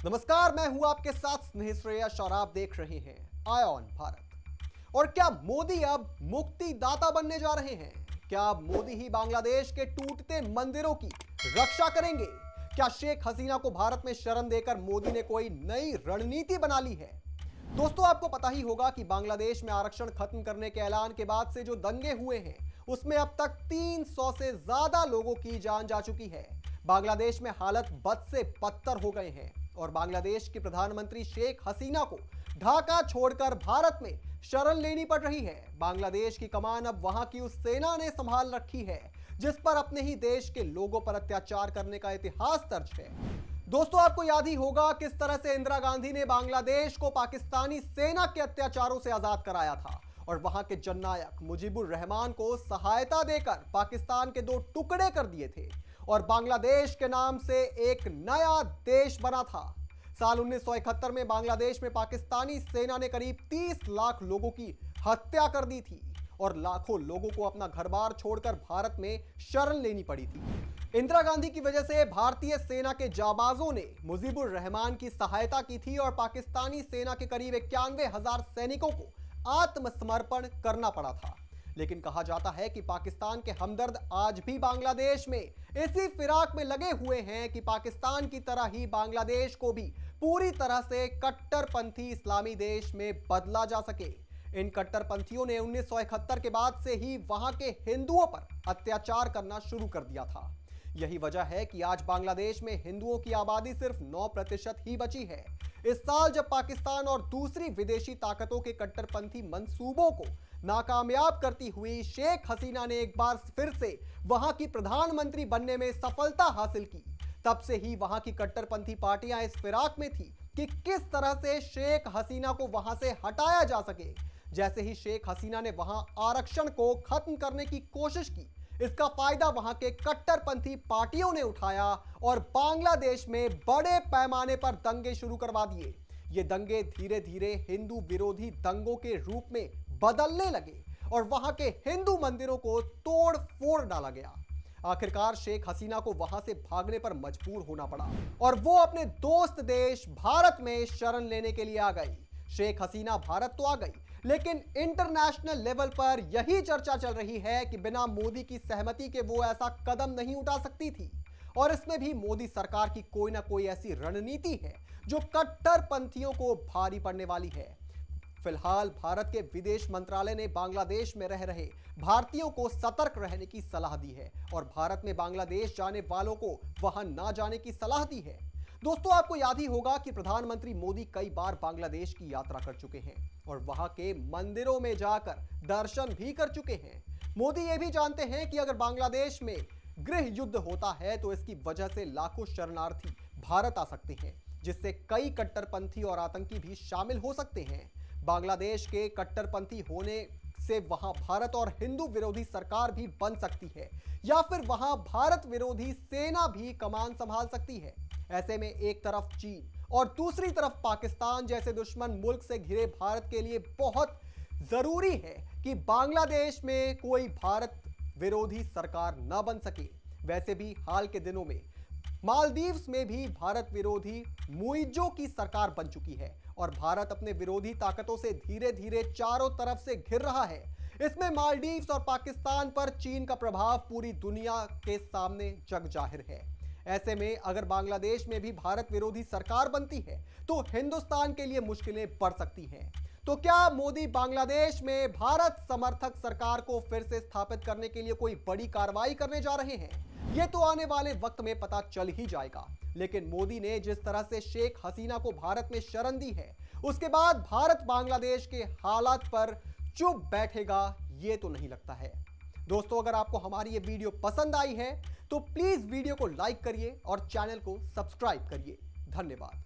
नमस्कार, मैं हूं आपके साथ स्नेह श्रेयस और आप देख रहे हैं आई ऑन भारत। और क्या मोदी अब मुक्तिदाता बनने जा रहे हैं? क्या अब मोदी ही बांग्लादेश के टूटते मंदिरों की रक्षा करेंगे? क्या शेख हसीना को भारत में शरण देकर मोदी ने कोई नई रणनीति बना ली है? दोस्तों, आपको पता ही होगा कि बांग्लादेश में आरक्षण खत्म करने के ऐलान के बाद से जो दंगे हुए हैं उसमें अब तक 300 से ज्यादा लोगों की जान जा चुकी है। बांग्लादेश में हालत बद से बदतर हो गए हैं और बांग्लादेश की प्रधानमंत्री शेख हसीना को ढाका छोड़कर भारत में शरण लेनी पड़ रही है। बांग्लादेश की कमान अब वहां की उस सेना ने संभाल रखी है जिस पर अपने ही देश के लोगों पर अत्याचार करने का इतिहास दर्ज है। दोस्तों, आपको याद ही होगा किस तरह से इंदिरा गांधी ने बांग्लादेश को पाकिस्तानी सेना के अत्याचारों से आजाद कराया था और वहां के जननायक मुजीबुर रहमान को सहायता देकर पाकिस्तान के 2 टुकड़े कर दिए थे और बांग्लादेश के नाम से एक नया देश बना था। साल 1971 में बांग्लादेश में पाकिस्तानी सेना ने करीब 30 लाख लोगों की हत्या कर दी थी और लाखों लोगों को अपना घर-बार छोड़कर भारत में शरण लेनी पड़ी थी। इंदिरा गांधी की वजह से भारतीय सेना के जाबाजों ने मुजीबुर रहमान की सहायता की थी और पाकिस्तानी सेना के करीब 91,000 सैनिकों को आत्मसमर्पण करना पड़ा था। लेकिन कहा जाता है कि पाकिस्तान के हमदर्द आज भी बांग्लादेश में इसी फिराक में लगे हुए हैं कि पाकिस्तान की तरह ही बांग्लादेश को भी पूरी तरह से कट्टरपंथी इस्लामी देश में बदला जा सके। इन कट्टरपंथियों ने 1971 के बाद से ही वहां के हिंदुओं पर अत्याचार करना शुरू कर दिया था। यही वजह है कि आज बांग्लादेश में हिंदुओं की आबादी सिर्फ 9% ही बची है। इस साल जब पाकिस्तान और दूसरी विदेशी ताकतों के कट्टरपंथी मंसूबों को नाकामयाब करती हुई शेख हसीना ने एक बार फिर से वहां की प्रधानमंत्री बनने में सफलता हासिल की, तब से ही वहां की कट्टरपंथी पार्टियां इस फिराक में थी कि किस तरह से शेख हसीना को वहां से हटाया जा सके। जैसे ही शेख हसीना ने वहां आरक्षण को खत्म करने की कोशिश की, इसका फायदा वहां के कट्टरपंथी पार्टियों ने उठाया और बांग्लादेश में बड़े पैमाने पर दंगे शुरू करवा दिए। ये दंगे धीरे धीरे हिंदू विरोधी दंगों के रूप में बदलने लगे और वहां के हिंदू मंदिरों को तोड़ फोड़ डाला गया। आखिरकार शेख हसीना को वहां से भागने पर मजबूर होना पड़ा और वो अपने दोस्त देश भारत में शरण लेने के लिए आ गई। शेख हसीना भारत तो आ गई, लेकिन इंटरनेशनल लेवल पर यही चर्चा चल रही है कि बिना मोदी की सहमति के वो ऐसा कदम नहीं उठा सकती थी और इसमें भी मोदी सरकार की कोई ना कोई ऐसी रणनीति है जो कट्टरपंथियों को भारी पड़ने वाली है। फिलहाल भारत के विदेश मंत्रालय ने बांग्लादेश में रह रहे भारतीयों को सतर्क रहने की सलाह दी है और भारत में बांग्लादेश जाने वालों को वहां ना जाने की सलाह दी है। दोस्तों, आपको याद ही होगा कि प्रधानमंत्री मोदी कई बार बांग्लादेश की यात्रा कर चुके हैं और वहां के मंदिरों में जाकर दर्शन भी कर चुके हैं। मोदी ये भी जानते हैं कि अगर बांग्लादेश में गृह युद्ध होता है तो इसकी वजह से लाखों शरणार्थी भारत आ सकते हैं, जिससे कई कट्टरपंथी और आतंकी भी शामिल हो सकते हैं। बांग्लादेश के कट्टरपंथी होने से वहां भारत और हिंदू विरोधी सरकार भी बन सकती है या फिर वहां भारत विरोधी सेना भी कमान संभाल सकती है। ऐसे में एक तरफ चीन और दूसरी तरफ पाकिस्तान जैसे दुश्मन मुल्क से घिरे भारत के लिए बहुत जरूरी है कि बांग्लादेश में कोई भारत विरोधी सरकार न बन सके। वैसे भी हाल के दिनों में मालदीव्स में भी भारत विरोधी मुइज्जो की सरकार बन चुकी है और भारत अपने विरोधी ताकतों से धीरे धीरे चारों तरफ से घिर रहा है। इसमें मालदीव्स और पाकिस्तान पर चीन का प्रभाव पूरी दुनिया के सामने जग जाहिर है। ऐसे में अगर बांग्लादेश में भी भारत विरोधी सरकार बनती है तो हिंदुस्तान के लिए मुश्किलें बढ़ सकती हैं। तो क्या मोदी बांग्लादेश में भारत समर्थक सरकार को फिर से स्थापित करने के लिए कोई बड़ी कार्रवाई करने जा रहे हैं? यह तो आने वाले वक्त में पता चल ही जाएगा। लेकिन मोदी ने जिस तरह से शेख हसीना को भारत में शरण दी है, उसके बाद भारत बांग्लादेश के हालात पर चुप बैठेगा, ये तो नहीं लगता है। दोस्तों, अगर आपको हमारी ये वीडियो पसंद आई है तो प्लीज वीडियो को लाइक करिए और चैनल को सब्सक्राइब करिए। धन्यवाद।